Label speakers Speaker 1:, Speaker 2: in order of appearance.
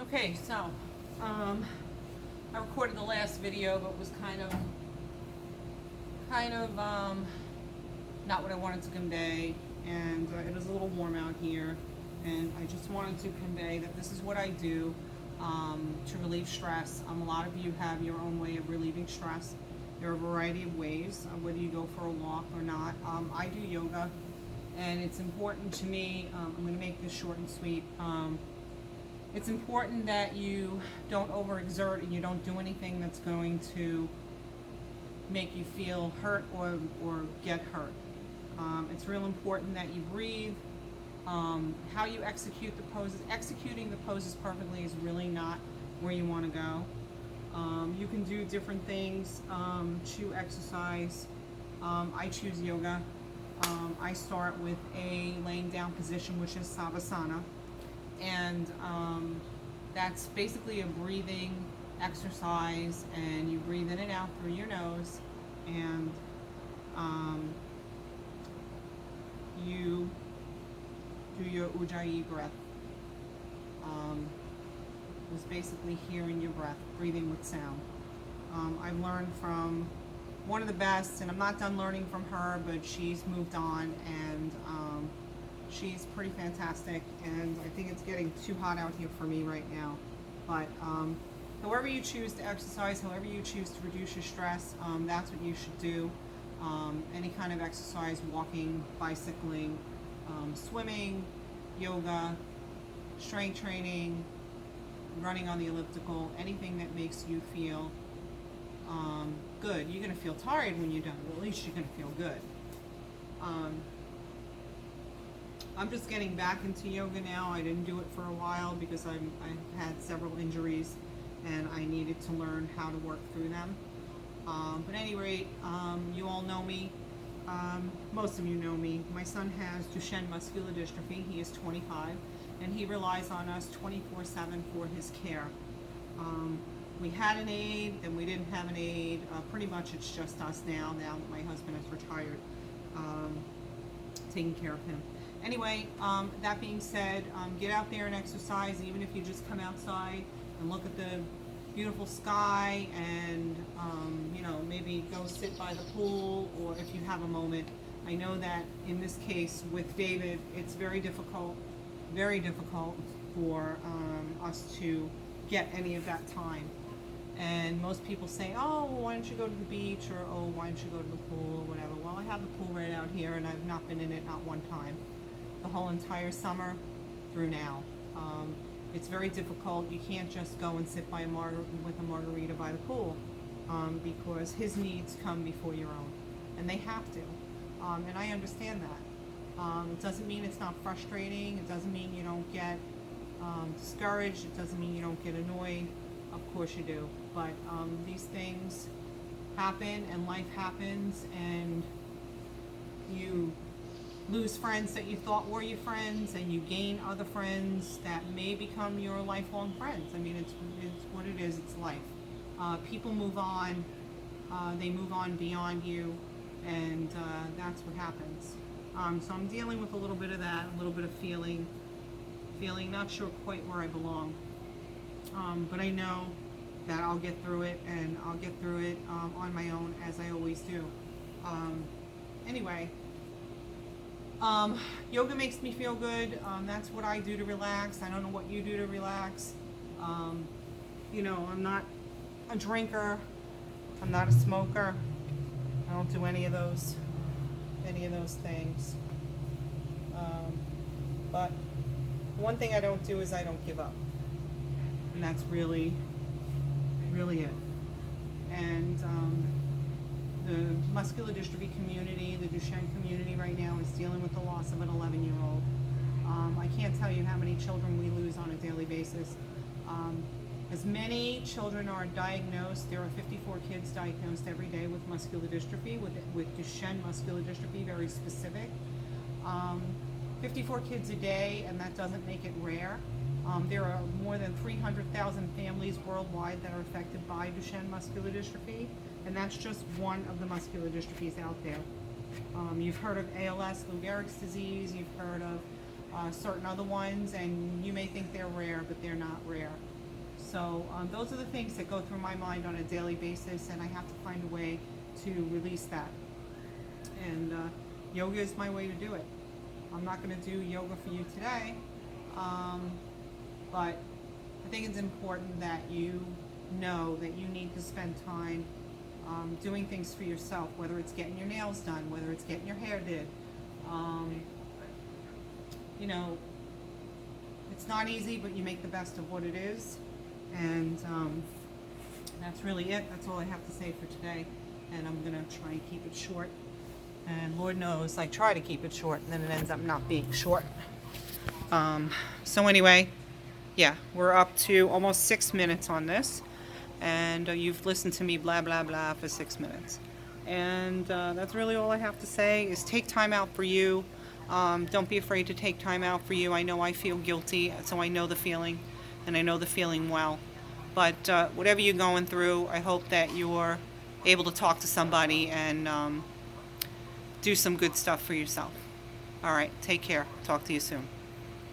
Speaker 1: Okay, so I recorded the last video, but was kind of not what I wanted to convey, and it was a little warm out here, and I just wanted to convey that this is what I do to relieve stress. A lot of you have your own way of relieving stress. There are a variety of ways, whether you go for a walk or not. I do yoga, and it's important to me. I'm going to make this short and sweet. It's important that you don't overexert and you don't do anything that's going to make you feel hurt or get hurt. It's real important that you breathe. How you execute the poses, executing the poses perfectly is really not where you want to go. You can do different things to exercise. I choose yoga. I start with a laying down position, which is Savasana. And that's basically a breathing exercise, and you breathe in and out through your nose, and you do your Ujjayi breath. It's basically hearing your breath, breathing with sound. I've learned from one of the best, and I'm not done learning from her, but she's moved on, and she's pretty fantastic, and I think it's getting too hot out here for me right now. But however you choose to exercise, however you choose to reduce your stress, that's what you should do. Any kind of exercise, walking, bicycling, swimming, yoga, strength training, running on the elliptical, anything that makes you feel good. You're going to feel tired when you're done, but at least you're going to feel good. I'm just getting back into yoga now. I didn't do it for a while because I had several injuries and I needed to learn how to work through them. But at any rate, you all know me. Most of you know me. My son has Duchenne muscular dystrophy. He is 25 and he relies on us 24/7 for his care. We had an aide, then we didn't have an aide. Pretty much it's just us now that my husband is retired, taking care of him. Anyway, that being said, get out there and exercise, even if you just come outside and look at the beautiful sky and, maybe go sit by the pool, or if you have a moment. I know that in this case with David, it's very difficult for us to get any of that time. And most people say, oh, well, why don't you go to the beach, or oh, why don't you go to the pool, or whatever. Well, I have the pool right out here, and I've not been in it not one time the whole entire summer through now. It's very difficult. You can't just go and sit with a margarita by the pool, because his needs come before your own, and they have to. And I understand that. It doesn't mean it's not frustrating. It doesn't mean you don't get discouraged. It doesn't mean you don't get annoyed. Of course you do. But these things happen, and life happens, and you lose friends that you thought were your friends, and you gain other friends that may become your lifelong friends. I mean, it's what it is. It's life. People move on. They move on beyond you, and that's what happens. So I'm dealing with a little bit of that, a little bit of feeling not sure quite where I belong. But I know that I'll get through it, and I'll get through it on my own, as I always do. Anyway, yoga makes me feel good. That's what I do to relax. I don't know what you do to relax. I'm not a drinker. I'm not a smoker. I don't do any of those things. But one thing I don't do is I don't give up. And that's really, really it. And the muscular dystrophy community, the Duchenne community right now is dealing with the loss of an 11-year-old. I can't tell you how many children we lose on a daily basis. As many children are diagnosed, there are 54 kids diagnosed every day with muscular dystrophy, with Duchenne muscular dystrophy, very specific. 54 kids a day, and that doesn't make it rare. There are more than 300,000 families worldwide that are affected by Duchenne muscular dystrophy, and that's just one of the muscular dystrophies out there. You've heard of ALS, Lou Gehrig's disease, you've heard of certain other ones, and you may think they're rare, but they're not rare. So those are the things that go through my mind on a daily basis, and I have to find a way to release that. And yoga is my way to do it. I'm not going to do yoga for you today, but I think it's important that you know that you need to spend time doing things for yourself, whether it's getting your nails done, whether it's getting your hair did. You know, it's not easy, but you make the best of what it is. And that's really it. That's all I have to say for today. And I'm going to try and keep it short. And Lord knows I try to keep it short, and then it ends up not being short. So anyway, yeah, we're up to almost 6 minutes on this. And you've listened to me blah, blah, blah for 6 minutes. And that's really all I have to say is take time out for you. Don't be afraid to take time out for you. I know I feel guilty, so I know the feeling, and I know the feeling well. But whatever you're going through, I hope that you're able to talk to somebody and do some good stuff for yourself. All right, take care. Talk to you soon.